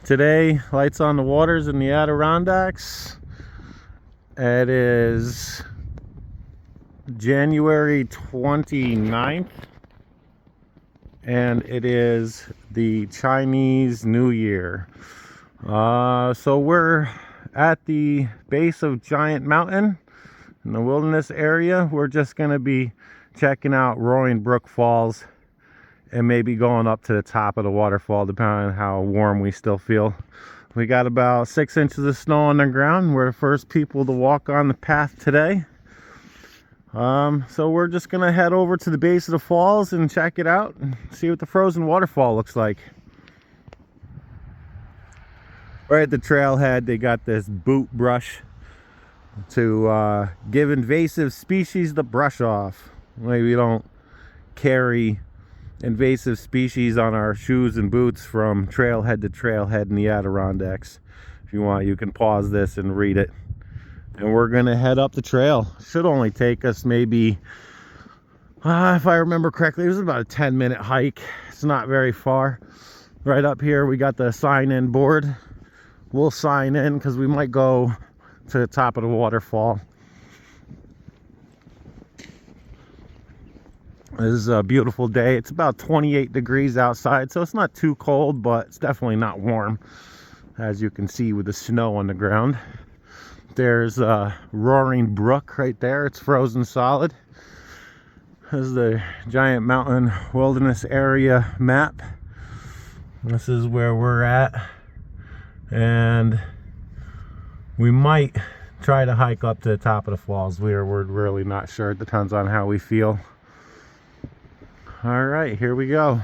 Today, lights on the waters in the Adirondacks. It is January 29th, and it is the Chinese New Year. So we're at the base of Giant Mountain in the wilderness area. We're just going to be checking out Roaring Brook Falls and maybe going up to the top of the waterfall, depending on how warm we still feel. We got about 6 inches of snow on the ground. We're the first people to walk on the path today. So we're just gonna head over to the base of the falls and check it out and see what the frozen waterfall looks like. Right at the trailhead, they got this boot brush to give invasive species the brush off. Maybe we don't carry invasive species on our shoes and boots from trailhead to trailhead in the Adirondacks. If you want, you can pause this and read it. And we're gonna head up the trail. Should only take us maybe, if I remember correctly, it was about a 10-minute hike. It's not very far. Right up here we got the sign-in board. We'll sign in because we might go to the top of the waterfall. This is a beautiful day. It's about 28 degrees outside, so it's not too cold, but it's definitely not warm, as you can see with the snow on the ground. There's Roaring Brook right there. It's frozen solid. This is the Giant Mountain Wilderness Area map. This is where we're at, and we might try to hike up to the top of the falls. We're really not sure. It depends on how we feel. All right, here we go.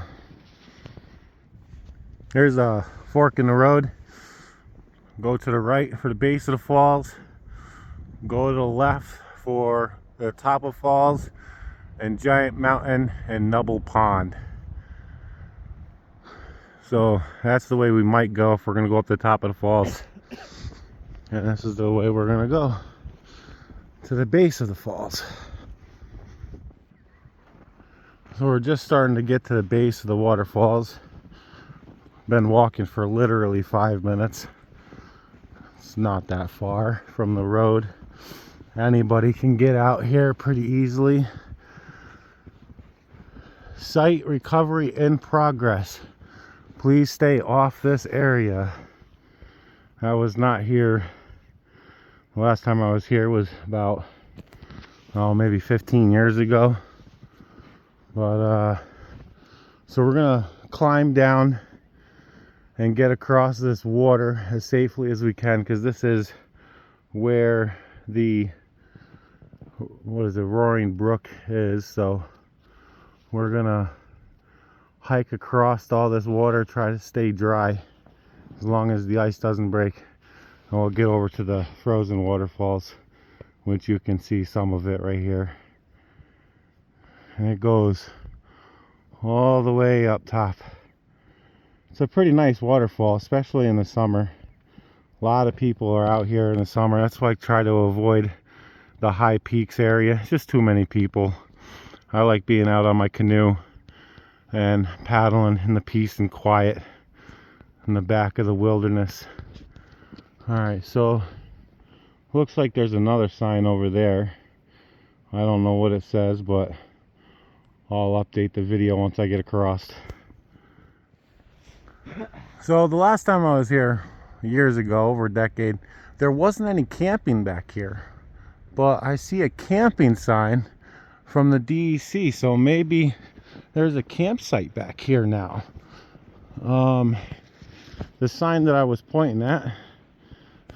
There's a fork in the road. Go to the right for the base of the falls. Go to the left for the top of falls and Giant Mountain and Nubble Pond. So that's the way we might go if we're gonna go up the top of the falls. And this is the way we're gonna go to the base of the falls. So we're just starting to get to the base of the waterfalls. Been walking for literally 5 minutes. It's not that far from the road. Anybody can get out here pretty easily. Site recovery in progress. Please stay off this area. I was not here. The last time I was here was about, maybe 15 years ago. But so we're gonna climb down and get across this water as safely as we can, because this is where the Roaring Brook is. So we're gonna hike across all this water, try to stay dry as long as the ice doesn't break, and we'll get over to the frozen waterfalls, which you can see some of it right here. And it goes all the way up top. It's a pretty nice waterfall, especially in the summer. A lot of people are out here in the summer. That's why I try to avoid the high peaks area. It's just too many people. I like being out on my canoe and paddling in the peace and quiet in the back of the wilderness. Alright, so looks like there's another sign over there. I don't know what it says, but I'll update the video once I get across. So the last time I was here, years ago, over a decade, there wasn't any camping back here. But I see a camping sign from the DEC, so maybe there's a campsite back here now. The sign that I was pointing at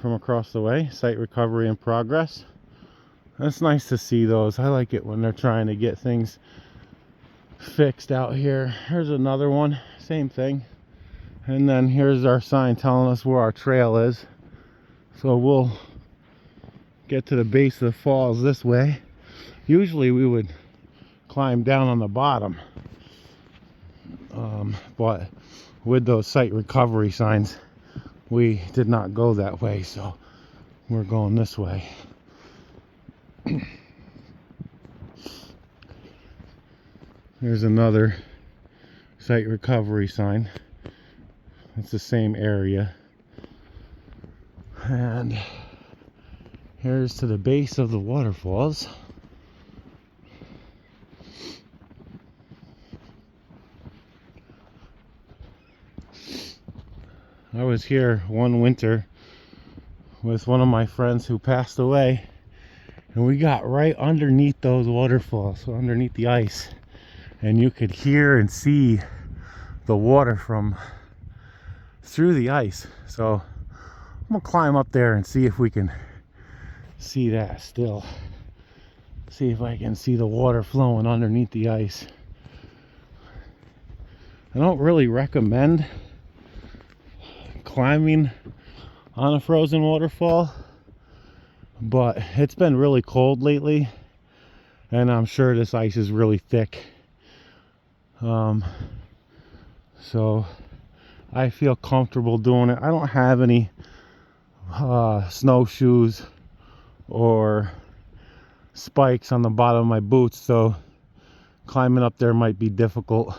from across the way, site recovery in progress. That's nice to see those. I like it when they're trying to get things fixed out here. Here's another one, same thing. And then here's our sign telling us where our trail is. So we'll get to the base of the falls this way. Usually we would climb down on the bottom, but with those site recovery signs, we did not go that way, so we're going this way. There's another site recovery sign. It's the same area. And here's to the base of the waterfalls. I was here one winter with one of my friends who passed away, and we got right underneath those waterfalls, so underneath the ice, and you could hear and see the water from through the ice. So I'm gonna climb up there and see if we can see that still. See if I can see the water flowing underneath the ice. I don't really recommend climbing on a frozen waterfall, but it's been really cold lately, and I'm sure this ice is really thick. So I feel comfortable doing it. I don't have any snowshoes or spikes on the bottom of my boots, so climbing up there might be difficult.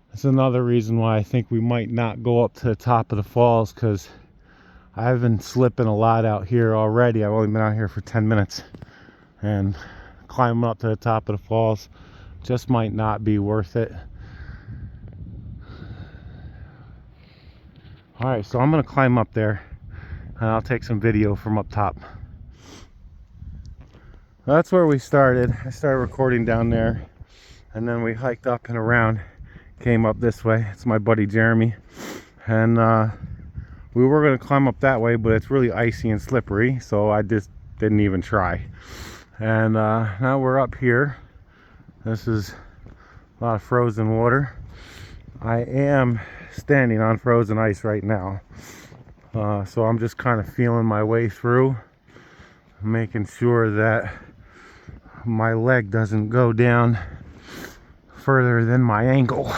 That's another reason why I think we might not go up to the top of the falls, because I've been slipping a lot out here already. I've only been out here for 10 minutes, and climbing up to the top of the falls just might not be worth it. Alright, so I'm gonna climb up there and I'll take some video from up top. That's where we started. I started recording down there, and then we hiked up and around, came up this way. It's my buddy Jeremy, and we were going to climb up that way, but it's really icy and slippery, so I just didn't even try. And now we're up here. This is a lot of frozen water. I am standing on frozen ice right now, so I'm just kind of feeling my way through, making sure that my leg doesn't go down further than my ankle,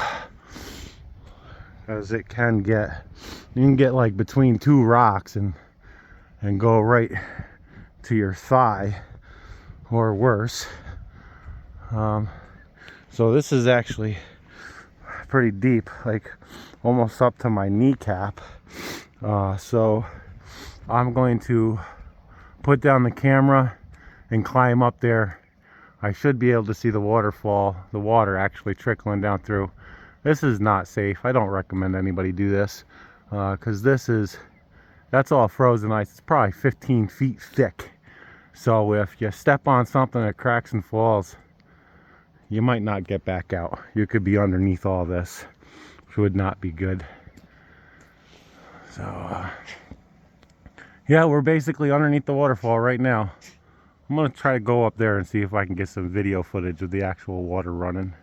because it can get, you can get like between two rocks and go right to your thigh or worse. So this is actually pretty deep, like almost up to my kneecap. So I'm going to put down the camera and climb up there. I should be able to see the waterfall, the water actually trickling down through. This is not safe. I don't recommend anybody do this, because that's all frozen ice. It's probably 15 feet thick. So if you step on something that cracks and falls, you might not get back out. You could be underneath all this, which would not be good. So yeah, we're basically underneath the waterfall right now. I'm gonna try to go up there and see if I can get some video footage of the actual water running.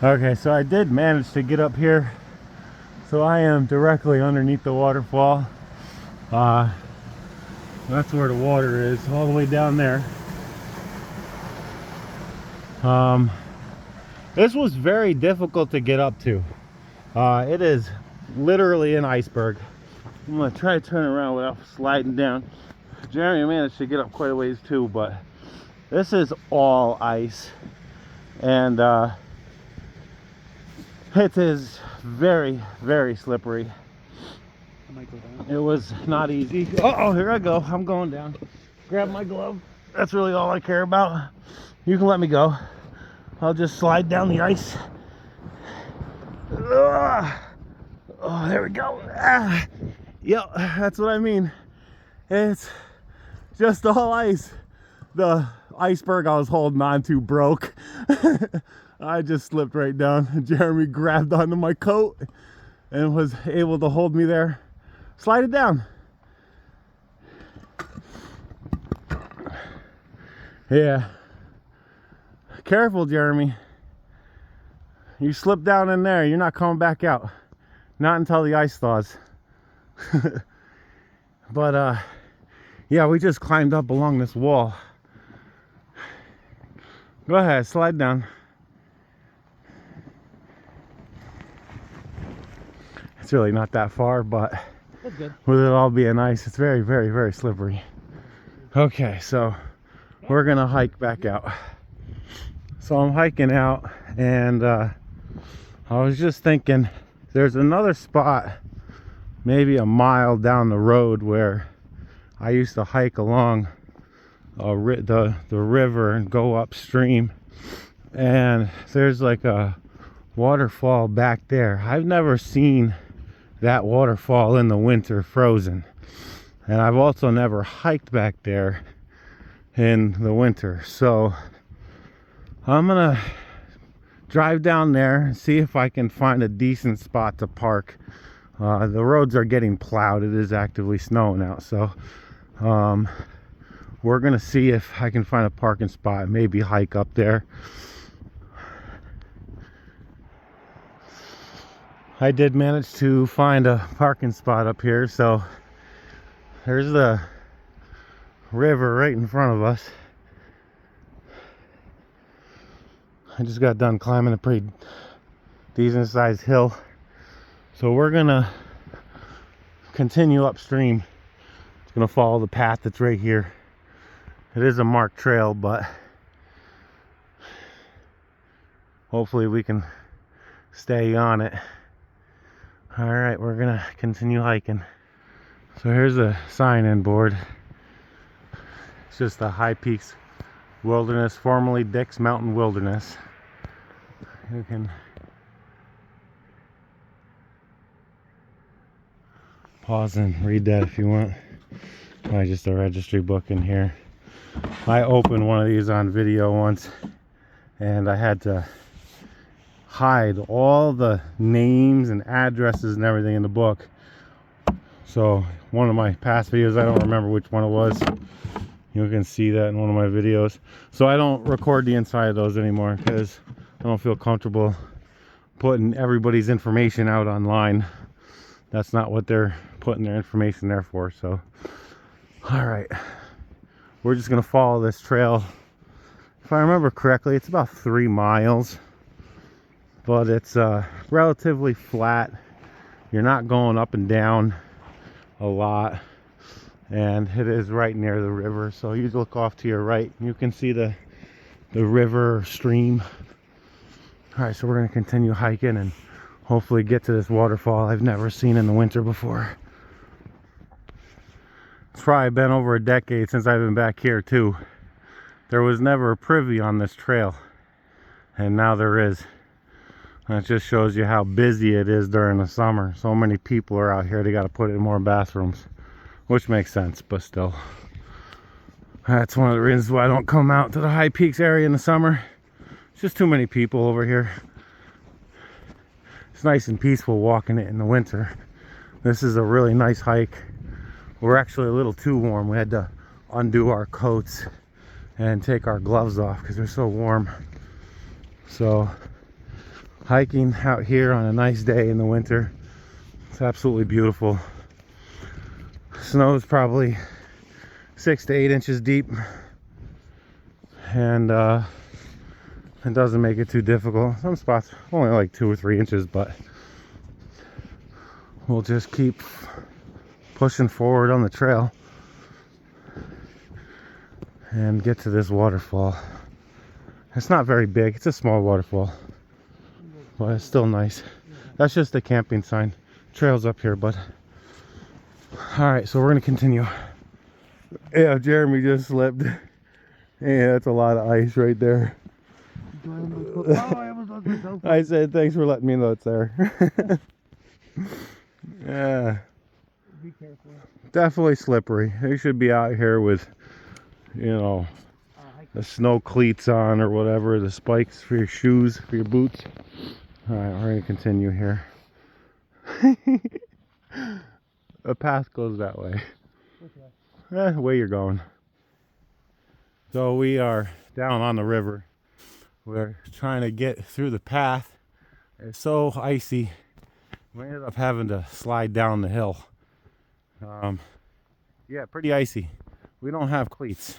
Okay, so I did manage to get up here. So I am directly underneath the waterfall. That's where the water is, all the way down there. This was very difficult to get up to. It is literally an iceberg. I'm gonna try to turn around without sliding down. Jeremy managed to get up quite a ways too, but this is all ice, and it is very, very slippery. I might go down. It was not easy. Oh, here I go. I'm going down. Grab my glove. That's really all I care about. You can let me go. I'll just slide down the ice. Oh, there we go. Yep, that's what I mean. It's just all ice. The iceberg I was holding on to broke. I just slipped right down. Jeremy grabbed onto my coat and was able to hold me there. Slide it down. Yeah. Careful, Jeremy. You slip down in there, you're not coming back out. Not until the ice thaws. But yeah, we just climbed up along this wall. Go ahead, slide down. It's really not that far, but That's good. with it all being ice, it's very, very, very slippery. Okay, so we're gonna hike back out. So I'm hiking out, and I was just thinking, there's another spot maybe a mile down the road where I used to hike along the river and go upstream, and there's like a waterfall back there. I've never seen that waterfall in the winter frozen, and I've also never hiked back there in the winter. So I'm gonna drive down there and see if I can find a decent spot to park. The roads are getting plowed. It is actively snowing out, so we're gonna see if I can find a parking spot, maybe hike up there. I did manage to find a parking spot up here, so there's the river right in front of us. I just got done climbing a pretty decent sized hill, so we're gonna continue upstream. It's gonna follow the path that's right here. It is a marked trail, but hopefully we can stay on it. All right, we're gonna continue hiking. So here's a sign-in board. It's just the High Peaks Wilderness, formerly Dick's Mountain Wilderness. You can pause and read that if you want. Probably just a registry book in here. I opened one of these on video once, and I had to hide all the names and addresses and everything in the book. So one of my past videos, I don't remember which one it was. You can see that in one of my videos. So I don't record the inside of those anymore because I don't feel comfortable putting everybody's information out online. That's not what they're putting their information there for. So, all right, we're just gonna follow this trail. If I remember correctly, it's about 3 miles, but it's relatively flat. You're not going up and down a lot, and it is right near the river. So you look off to your right, you can see the river stream. All right, so we're gonna continue hiking and hopefully get to this waterfall I've never seen in the winter before. It's probably been over a decade since I've been back here too. There was never a privy on this trail, and now there is. And it just shows you how busy it is during the summer. So many people are out here, they got to put in more bathrooms, which makes sense, but still. That's one of the reasons why I don't come out to the High Peaks area in the summer. It's just too many people over here. It's nice and peaceful walking it in the winter. This is a really nice hike. We're actually a little too warm. We had to undo our coats and take our gloves off because they're so warm. So hiking out here on a nice day in the winter, it's absolutely beautiful. Snow is probably 6 to 8 inches deep, and it doesn't make it too difficult. Some spots only like 2 or 3 inches, but we'll just keep pushing forward on the trail and get to this waterfall. It's not very big, it's a small waterfall, but it's still nice. That's just the camping sign. Trail's up here, but all right, so we're gonna continue. Yeah, Jeremy just slipped. Yeah, that's a lot of ice right there. I said thanks for letting me know it's there. Yeah. Be careful. Definitely slippery. You should be out here with, you know, the snow cleats on or whatever, the spikes for your shoes, for your boots. All right, we're gonna continue here. The path goes that way. Way you're going. So we are down on the river. We're trying to get through the path. It's so icy. We ended up having to slide down the hill. Yeah, pretty icy. We don't have cleats.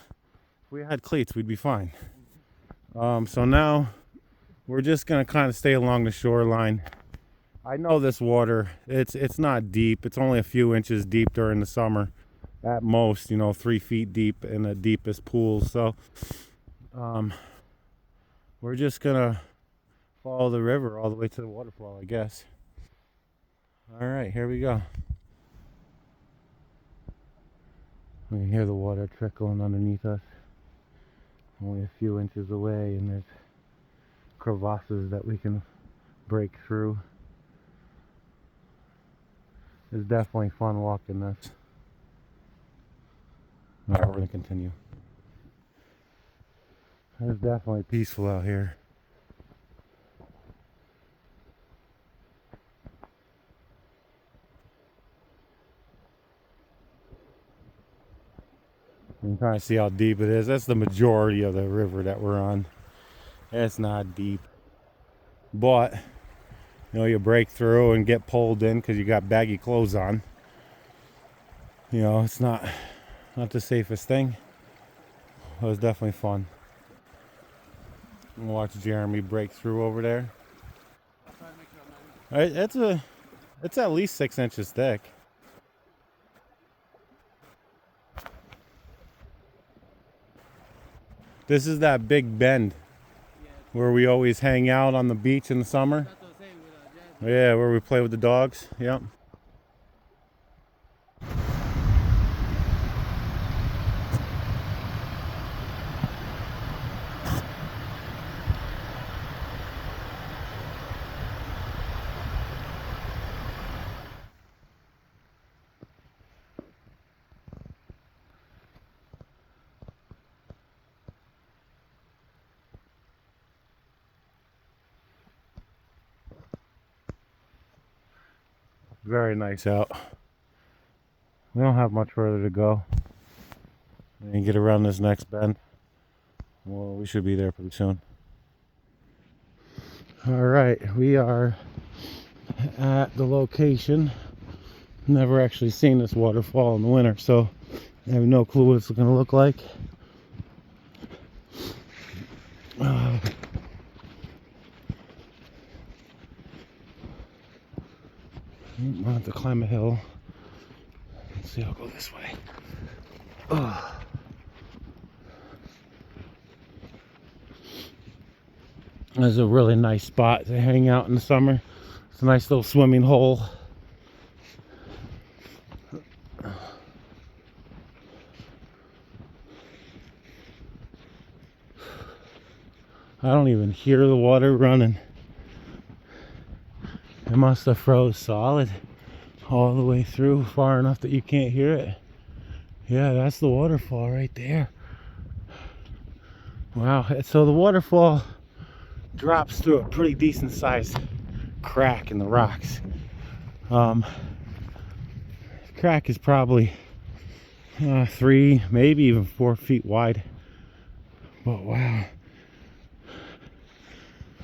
If we had cleats, we'd be fine. So now we're just gonna kind of stay along the shoreline. I know this water, it's not deep. It's only a few inches deep during the summer. At most, 3 feet deep in the deepest pools. So we're just gonna follow the river all the way to the waterfall, I guess. All right, here we go. We can hear the water trickling underneath us. Only a few inches away, and there's crevasses that we can break through. It's definitely fun walking this. Alright, we're gonna continue. It's definitely peaceful out here. You can kind of see how deep it is. That's the majority of the river that we're on. It's not deep. But, you know, you break through and get pulled in because you got baggy clothes on. You know, it's not the safest thing. It was definitely fun. Watch Jeremy break through over there. It's at least 6 inches thick. This is that big bend where we always hang out on the beach in the summer. Yeah, where we play with the dogs. Yep. Very nice out. We don't have much further to go. And get around this next bend. Well, we should be there pretty soon. Alright, we are at the location. Never actually seen this waterfall in the winter, so I have no clue what it's going to look like. I have to climb a hill. Let's see, I'll go this way. This is a really nice spot to hang out in the summer. It's a nice little swimming hole. I don't even hear the water running. It must have froze solid all the way through far enough that you can't hear it. Yeah, that's the waterfall right there. Wow, so the waterfall drops through a pretty decent sized crack in the rocks. Crack is probably 3, maybe even 4 feet wide. But wow.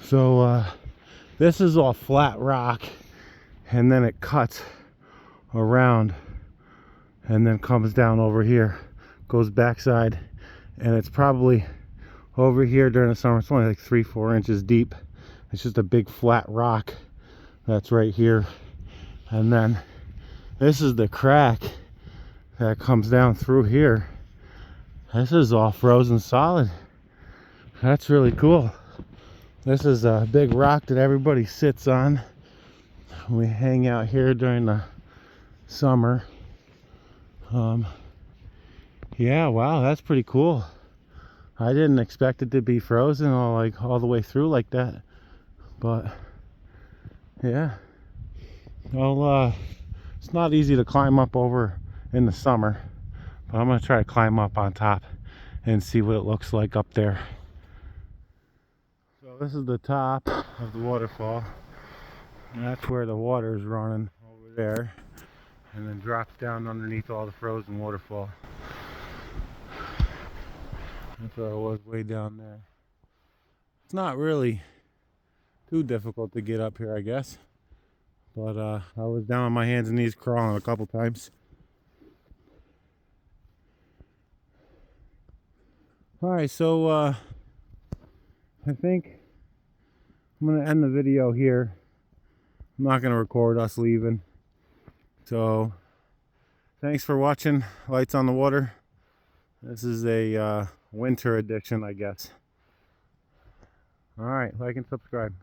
So this is all flat rock, and then it cuts around and then comes down over here, goes backside, and it's probably over here during the summer. It's only like 3-4 inches deep. It's just a big flat rock that's right here, and then this is the crack that comes down through here. This is all frozen solid. That's really cool. This is a big rock that everybody sits on. We hang out here during the summer. Yeah, wow, that's pretty cool. I didn't expect it to be frozen all the way through like that. But yeah. Well, it's not easy to climb up over in the summer, but I'm gonna try to climb up on top and see what it looks like up there. So this is the top of the waterfall, and that's where the water is running over there, and then drops down underneath all the frozen waterfall. That's where I was, way down there. It's not really too difficult to get up here, I guess, but I was down on my hands and knees crawling a couple times. Alright, so I think I'm going to end the video here. I'm not going to record us leaving. So thanks for watching Lights on the Water. This is a winter edition, I guess. Alright, like and subscribe.